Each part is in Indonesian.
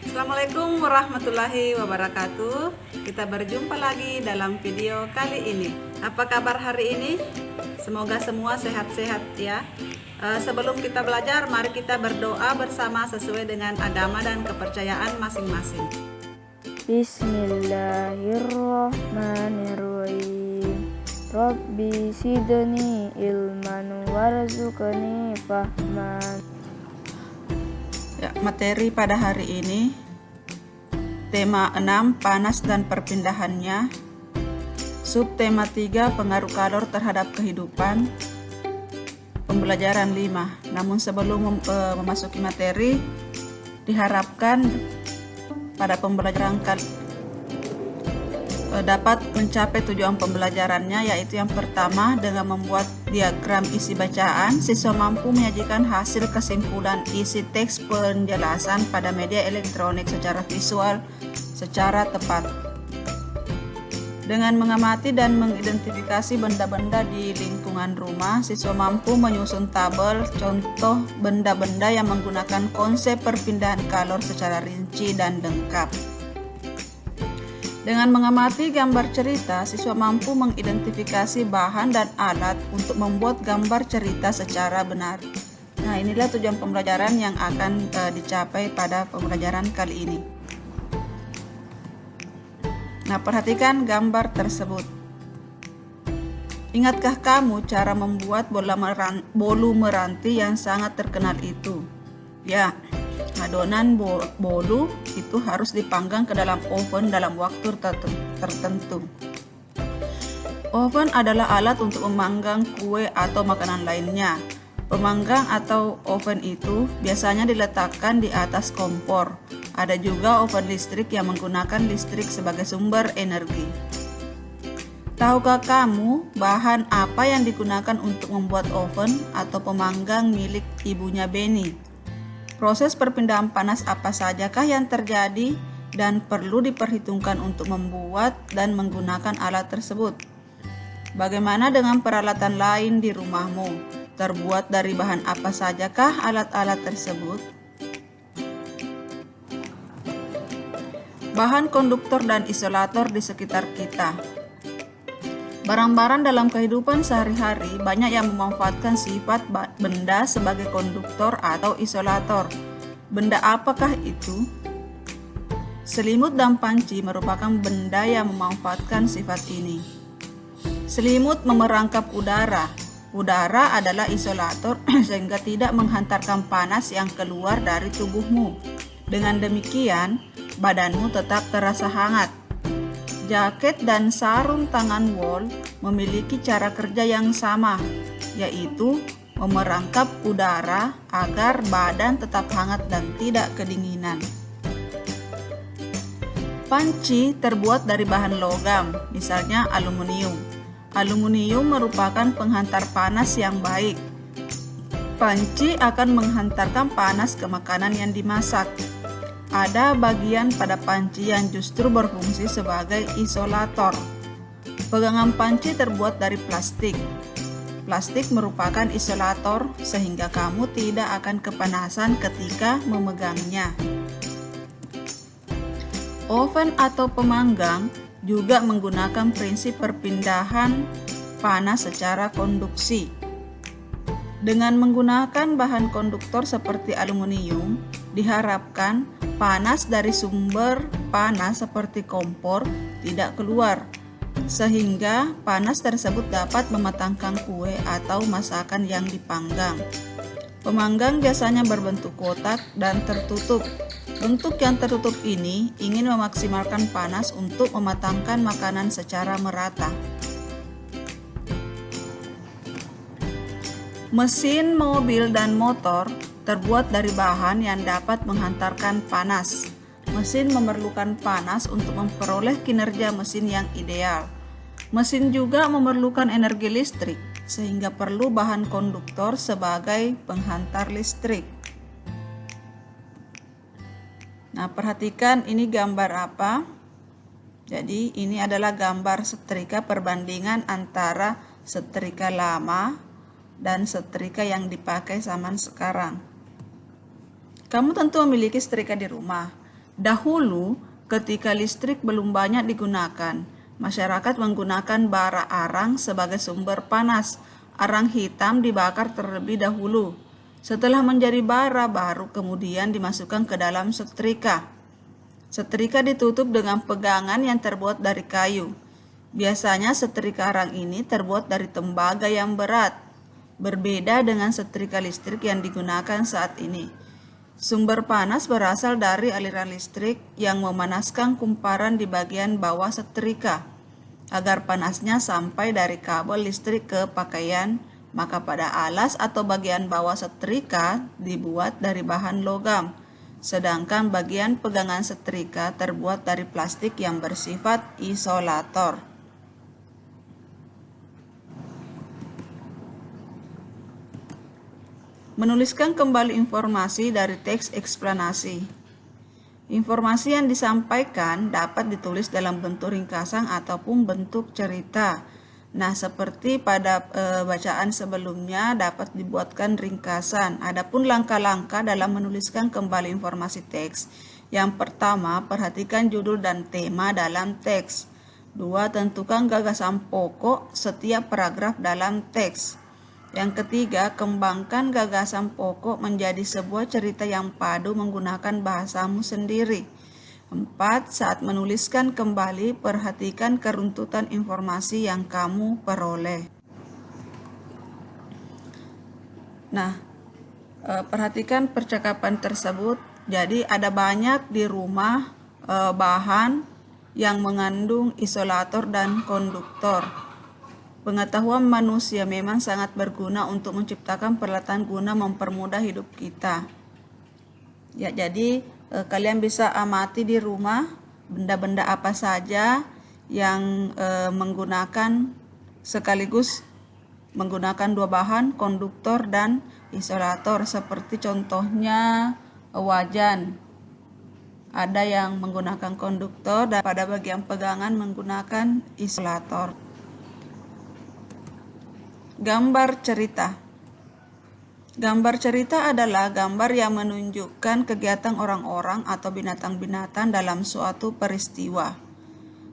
Assalamualaikum warahmatullahi wabarakatuh. Kita berjumpa lagi dalam video kali ini. Apa kabar hari ini? Semoga semua sehat-sehat ya. Sebelum kita belajar, mari kita berdoa bersama sesuai dengan agama dan kepercayaan masing-masing. Bismillahirrahmanirrahim. Rabbi sidni ilman warzuqni fahman. Ya, materi pada hari ini tema 6 panas dan perpindahannya, subtema 3 pengaruh kalor terhadap kehidupan, pembelajaran 5. Namun sebelum memasuki materi, diharapkan pada pembelajaran dapat mencapai tujuan pembelajarannya, yaitu yang pertama, dengan membuat diagram isi bacaan, siswa mampu menyajikan hasil kesimpulan isi teks penjelasan pada media elektronik secara visual secara tepat. Dengan mengamati dan mengidentifikasi benda-benda di lingkungan rumah, siswa mampu menyusun tabel contoh benda-benda yang menggunakan konsep perpindahan kalor secara rinci dan lengkap. Dengan mengamati gambar cerita, siswa mampu mengidentifikasi bahan dan alat untuk membuat gambar cerita secara benar. Nah, inilah tujuan pembelajaran yang akan dicapai pada pembelajaran kali ini. Nah, perhatikan gambar tersebut. Ingatkah kamu cara membuat bolu meranti yang sangat terkenal itu? Ya, adonan bolu itu harus dipanggang ke dalam oven dalam waktu tertentu. Oven adalah alat untuk memanggang kue atau makanan lainnya. Pemanggang atau oven itu biasanya diletakkan di atas kompor. Ada juga oven listrik yang menggunakan listrik sebagai sumber energi. Tahukah kamu bahan apa yang digunakan untuk membuat oven atau pemanggang milik ibunya Benny? Proses perpindahan panas apa sajakah yang terjadi dan perlu diperhitungkan untuk membuat dan menggunakan alat tersebut? Bagaimana dengan peralatan lain di rumahmu? Terbuat dari bahan apa sajakah alat-alat tersebut? Bahan konduktor dan isolator di sekitar kita. Barang-barang dalam kehidupan sehari-hari banyak yang memanfaatkan sifat benda sebagai konduktor atau isolator. Benda apakah itu? Selimut dan panci merupakan benda yang memanfaatkan sifat ini. Selimut memerangkap udara. Udara adalah isolator sehingga tidak menghantarkan panas yang keluar dari tubuhmu. Dengan demikian, badanmu tetap terasa hangat. Jaket dan sarung tangan wol memiliki cara kerja yang sama, yaitu memerangkap udara agar badan tetap hangat dan tidak kedinginan. Panci terbuat dari bahan logam, misalnya aluminium. Aluminium merupakan penghantar panas yang baik. Panci akan menghantarkan panas ke makanan yang dimasak. Ada bagian pada panci yang justru berfungsi sebagai isolator. Pegangan panci terbuat dari plastik. Plastik merupakan isolator sehingga kamu tidak akan kepanasan ketika memegangnya. Oven atau pemanggang juga menggunakan prinsip perpindahan panas secara konduksi. Dengan menggunakan bahan konduktor seperti aluminium, diharapkan panas dari sumber panas seperti kompor tidak keluar, sehingga panas tersebut dapat mematangkan kue atau masakan yang dipanggang. Pemanggang biasanya berbentuk kotak dan tertutup. Bentuk yang tertutup ini ingin memaksimalkan panas untuk mematangkan makanan secara merata. Mesin mobil dan motor terbuat dari bahan yang dapat menghantarkan panas. Mesin memerlukan panas untuk memperoleh kinerja mesin yang ideal. Mesin juga memerlukan energi listrik, sehingga perlu bahan konduktor sebagai penghantar listrik. Nah, perhatikan ini gambar apa? Jadi, ini adalah gambar setrika, perbandingan antara setrika lama dan setrika yang dipakai zaman sekarang. Kamu tentu memiliki setrika di rumah. Dahulu, ketika listrik belum banyak digunakan, masyarakat menggunakan bara arang sebagai sumber panas. Arang hitam dibakar terlebih dahulu. Setelah menjadi bara, baru kemudian dimasukkan ke dalam setrika. Setrika ditutup dengan pegangan yang terbuat dari kayu. Biasanya setrika arang ini terbuat dari tembaga yang berat, berbeda dengan setrika listrik yang digunakan saat ini. Sumber panas berasal dari aliran listrik yang memanaskan kumparan di bagian bawah setrika, agar panasnya sampai dari kabel listrik ke pakaian, maka pada alas atau bagian bawah setrika dibuat dari bahan logam, sedangkan bagian pegangan setrika terbuat dari plastik yang bersifat isolator. Menuliskan kembali informasi dari teks eksplanasi. Informasi yang disampaikan dapat ditulis dalam bentuk ringkasan ataupun bentuk cerita. Nah, seperti pada bacaan sebelumnya dapat dibuatkan ringkasan. Adapun langkah-langkah dalam menuliskan kembali informasi teks. Yang pertama, perhatikan judul dan tema dalam teks. 2. Tentukan gagasan pokok setiap paragraf dalam teks. Yang ketiga, kembangkan gagasan pokok menjadi sebuah cerita yang padu menggunakan bahasamu sendiri. 4. Saat menuliskan kembali, perhatikan keruntutan informasi yang kamu peroleh. Nah, perhatikan percakapan tersebut. Jadi ada banyak di rumah bahan yang mengandung isolator dan konduktor. Pengetahuan manusia memang sangat berguna untuk menciptakan peralatan guna mempermudah hidup kita. Ya, jadi kalian bisa amati di rumah benda-benda apa saja yang menggunakan sekaligus menggunakan dua bahan, konduktor dan isolator. Seperti contohnya wajan. Ada yang menggunakan konduktor dan pada bagian pegangan menggunakan isolator. Gambar cerita. Gambar cerita adalah gambar yang menunjukkan kegiatan orang-orang atau binatang-binatang dalam suatu peristiwa.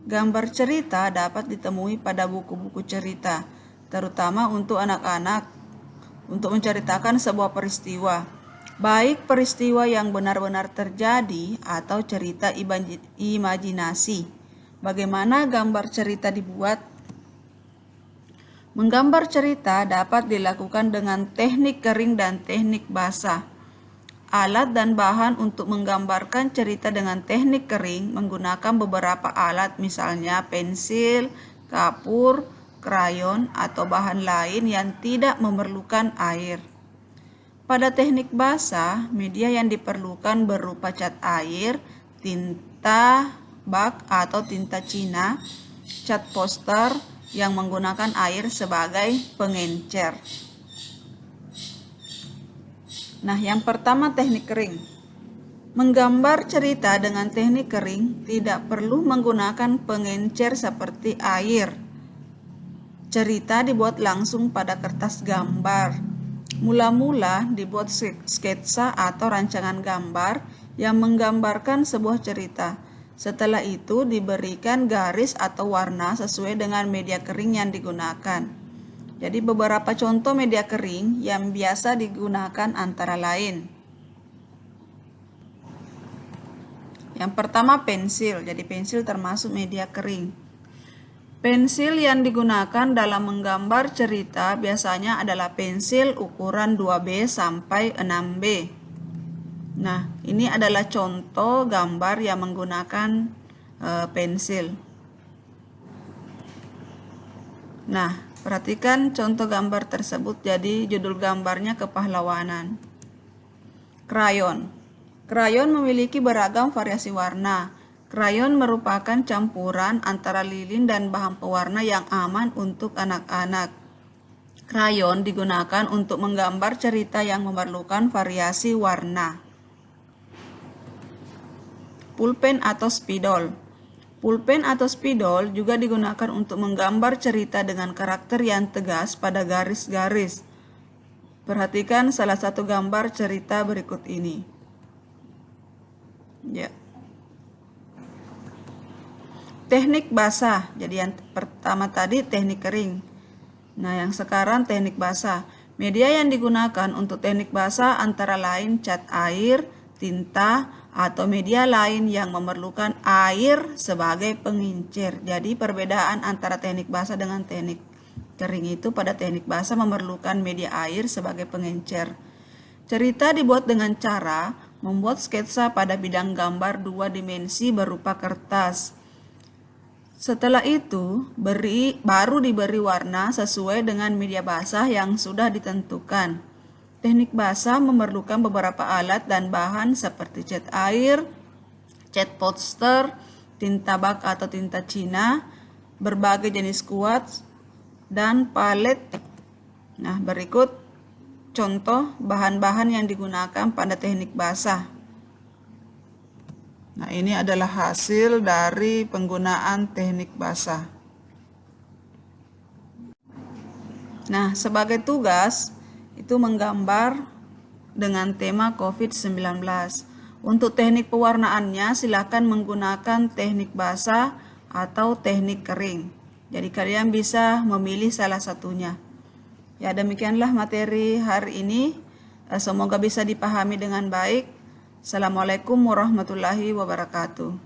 Gambar cerita dapat ditemui pada buku-buku cerita, terutama untuk anak-anak, untuk menceritakan sebuah peristiwa, baik peristiwa yang benar-benar terjadi atau cerita imajinasi. Bagaimana gambar cerita dibuat? Menggambar cerita dapat dilakukan dengan teknik kering dan teknik basah. Alat dan bahan untuk menggambarkan cerita dengan teknik kering menggunakan beberapa alat, misalnya pensil, kapur, krayon, atau bahan lain yang tidak memerlukan air. Pada teknik basah, media yang diperlukan berupa cat air, tinta bak atau tinta Cina, cat poster, yang menggunakan air sebagai pengencer. Nah, yang pertama teknik kering. Menggambar cerita dengan teknik kering tidak perlu menggunakan pengencer seperti air. Cerita dibuat langsung pada kertas gambar. Mula-mula dibuat sketsa atau rancangan gambar yang menggambarkan sebuah cerita. Setelah itu diberikan garis atau warna sesuai dengan media kering yang digunakan. Jadi beberapa contoh media kering yang biasa digunakan antara lain. Yang pertama pensil. Jadi pensil termasuk media kering. Pensil yang digunakan dalam menggambar cerita biasanya adalah pensil ukuran 2B sampai 6B. Nah, ini adalah contoh gambar yang menggunakan pensil. Nah, perhatikan contoh gambar tersebut. Jadi judul gambarnya kepahlawanan. Krayon. Krayon memiliki beragam variasi warna. Krayon merupakan campuran antara lilin dan bahan pewarna yang aman untuk anak-anak. Krayon digunakan untuk menggambar cerita yang memerlukan variasi warna. Pulpen atau spidol. Pulpen atau spidol juga digunakan untuk menggambar cerita dengan karakter yang tegas pada garis-garis. Perhatikan salah satu gambar cerita berikut ini. Ya. teknik basah. Jadi yang pertama tadi teknik kering. Nah, yang sekarang teknik basah. Media yang digunakan untuk teknik basah antara lain cat air, tinta, atau media lain yang memerlukan air sebagai pengincir. Jadi perbedaan antara teknik basah dengan teknik kering itu pada teknik basah memerlukan media air sebagai pengencer. Cerita dibuat dengan cara membuat sketsa pada bidang gambar 2 dimensi berupa kertas. Setelah itu, baru diberi warna sesuai dengan media basah yang sudah ditentukan. Teknik basah memerlukan beberapa alat dan bahan seperti cat air, cat poster, tinta bak atau tinta Cina, berbagai jenis kuas, dan palet. Nah, berikut contoh bahan-bahan yang digunakan pada teknik basah. Nah, ini adalah hasil dari penggunaan teknik basah. Nah, sebagai tugas itu menggambar dengan tema COVID-19. Untuk teknik pewarnaannya silakan menggunakan teknik basah atau teknik kering. Jadi kalian bisa memilih salah satunya. Ya, demikianlah materi hari ini. Semoga bisa dipahami dengan baik. Assalamualaikum warahmatullahi wabarakatuh.